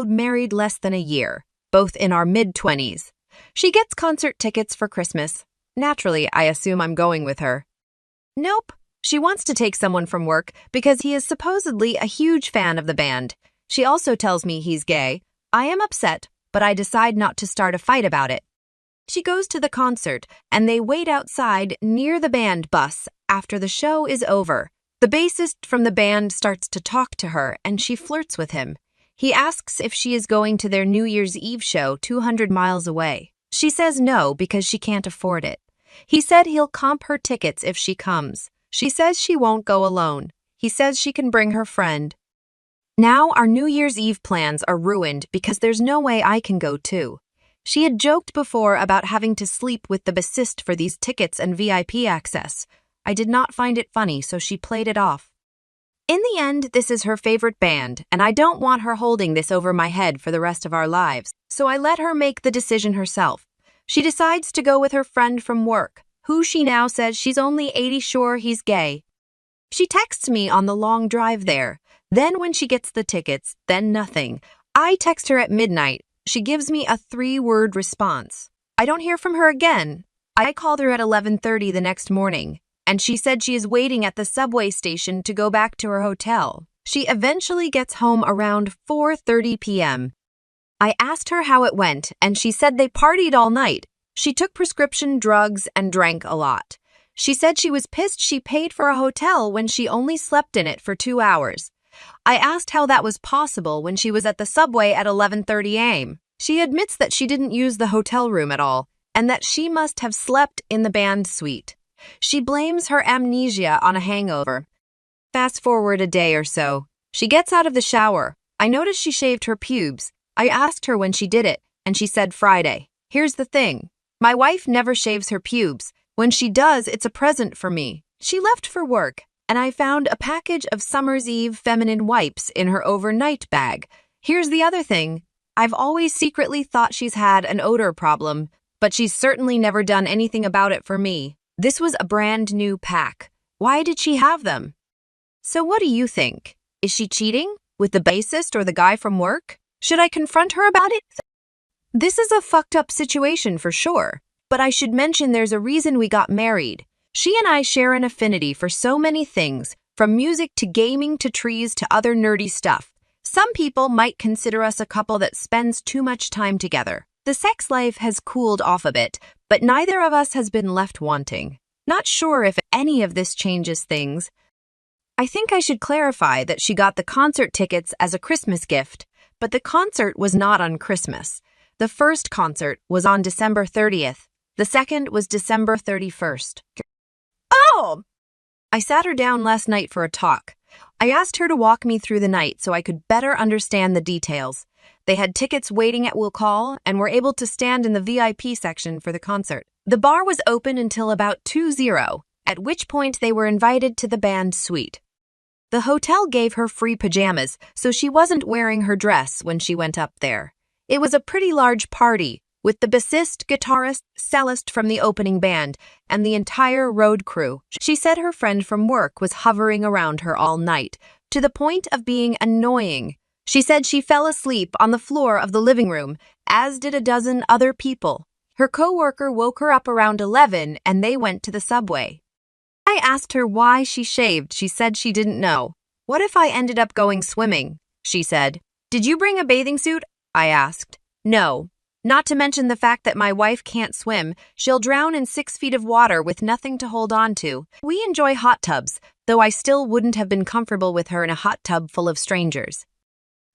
married less than a year, both in our mid-20s. She gets concert tickets for Christmas. Naturally, I assume I'm going with her. Nope. She wants to take someone from work because he is supposedly a huge fan of the band. She also tells me he's gay. I am upset, but I decide not to start a fight about it. She goes to the concert, and they wait outside near the band bus after the show is over. The bassist from the band starts to talk to her, and she flirts with him. He asks if she is going to their New Year's Eve show 200 miles away. She says no because she can't afford it. He said he'll comp her tickets if she comes. She says she won't go alone. He says she can bring her friend. Now our New Year's Eve plans are ruined because there's no way I can go too. She had joked before about having to sleep with the bassist for these tickets and VIP access. I did not find it funny, so she played it off. In the end, this is her favorite band, and I don't want her holding this over my head for the rest of our lives, so I let her make the decision herself. She decides to go with her friend from work, who she now says she's only 80% sure he's gay. She texts me on the long drive there. Then when she gets the tickets, then nothing. I text her at midnight. She gives me a 3-word response. I don't hear from her again. I called her at 11:30 the next morning, and she said she is waiting at the subway station to go back to her hotel. She eventually gets home around 4:30 p.m. I asked her how it went, and she said they partied all night. She took prescription drugs and drank a lot. She said she was pissed she paid for a hotel when she only slept in it for 2 hours. I asked how that was possible when she was at the subway at 11:30 a.m. She admits that she didn't use the hotel room at all, and that she must have slept in the band suite. She blames her amnesia on a hangover. Fast forward a day or so. She gets out of the shower. I noticed she shaved her pubes. I asked her when she did it, and she said Friday. Here's the thing. My wife never shaves her pubes. When she does, it's a present for me. She left for work, and I found a package of Summer's Eve feminine wipes in her overnight bag. Here's the other thing. I've always secretly thought she's had an odor problem, but she's certainly never done anything about it for me. This was a brand new pack. Why did she have them? So what do you think? Is she cheating with the bassist or the guy from work? Should I confront her about it? This is a fucked up situation for sure, but I should mention there's a reason we got married. She and I share an affinity for so many things, from music to gaming to trees to other nerdy stuff. Some people might consider us a couple that spends too much time together. The sex life has cooled off a bit, but neither of us has been left wanting. Not sure if any of this changes things. I think I should clarify that she got the concert tickets as a Christmas gift, but the concert was not on Christmas. The first concert was on December 30th. The second was December 31st. Oh! I sat her down last night for a talk. I asked her to walk me through the night so I could better understand the details. They had tickets waiting at Will Call and were able to stand in the VIP section for the concert. The bar was open until about 2:00, at which point they were invited to the band suite. The hotel gave her free pajamas, so she wasn't wearing her dress when she went up there. It was a pretty large party, with the bassist, guitarist, cellist from the opening band, and the entire road crew. She said her friend from work was hovering around her all night, to the point of being annoying. She said she fell asleep on the floor of the living room, as did a dozen other people. Her coworker woke her up around 11 and they went to the subway. I asked her why she shaved. She said she didn't know. What if I ended up going swimming? She said. Did you bring a bathing suit? I asked. No. Not to mention the fact that my wife can't swim. She'll drown in 6 feet of water with nothing to hold on to. We enjoy hot tubs, though I still wouldn't have been comfortable with her in a hot tub full of strangers.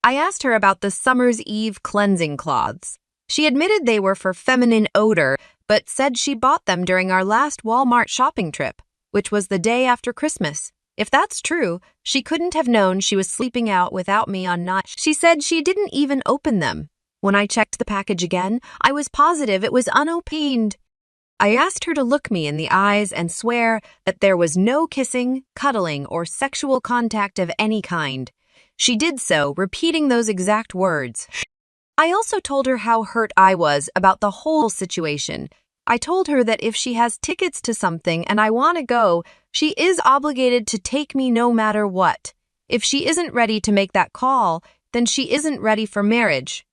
I asked her about the Summer's Eve cleansing cloths. She admitted they were for feminine odor, but said she bought them during our last Walmart shopping trip, which was the day after Christmas. If that's true, she couldn't have known she was sleeping out without me on night. She said she didn't even open them. When I checked the package again, I was positive it was unopened. I asked her to look me in the eyes and swear that there was no kissing, cuddling, or sexual contact of any kind. She did so, repeating those exact words. I also told her how hurt I was about the whole situation. I told her that if she has tickets to something and I want to go, she is obligated to take me no matter what. If she isn't ready to make that call, then she isn't ready for marriage.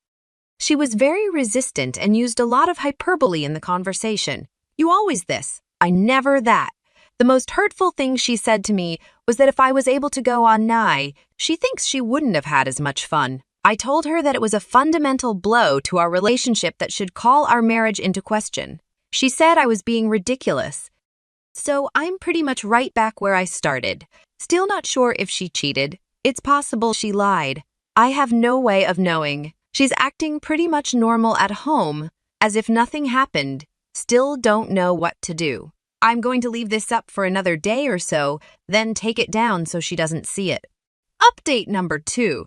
She was very resistant and used a lot of hyperbole in the conversation. You always this, I never that. The most hurtful thing she said to me was that if I was able to go on nigh, she thinks she wouldn't have had as much fun. I told her that it was a fundamental blow to our relationship that should call our marriage into question. She said I was being ridiculous. So I'm pretty much right back where I started. Still not sure if she cheated. It's possible she lied. I have no way of knowing. She's acting pretty much normal at home, as if nothing happened. Still don't know what to do. I'm going to leave this up for another day or so, then take it down so she doesn't see it. Update number 2.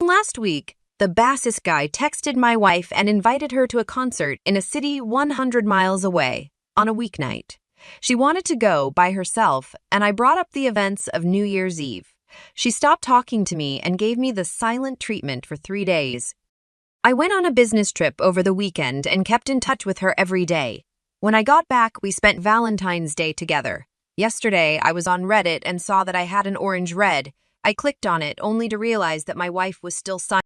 Last week, the bassist guy texted my wife and invited her to a concert in a city 100 miles away on a weeknight. She wanted to go by herself, and I brought up the events of New Year's Eve. She stopped talking to me and gave me the silent treatment for 3 days. I went on a business trip over the weekend and kept in touch with her every day. When I got back, we spent Valentine's Day together. Yesterday, I was on Reddit and saw that I had an orange red. I clicked on it only to realize that my wife was still silent.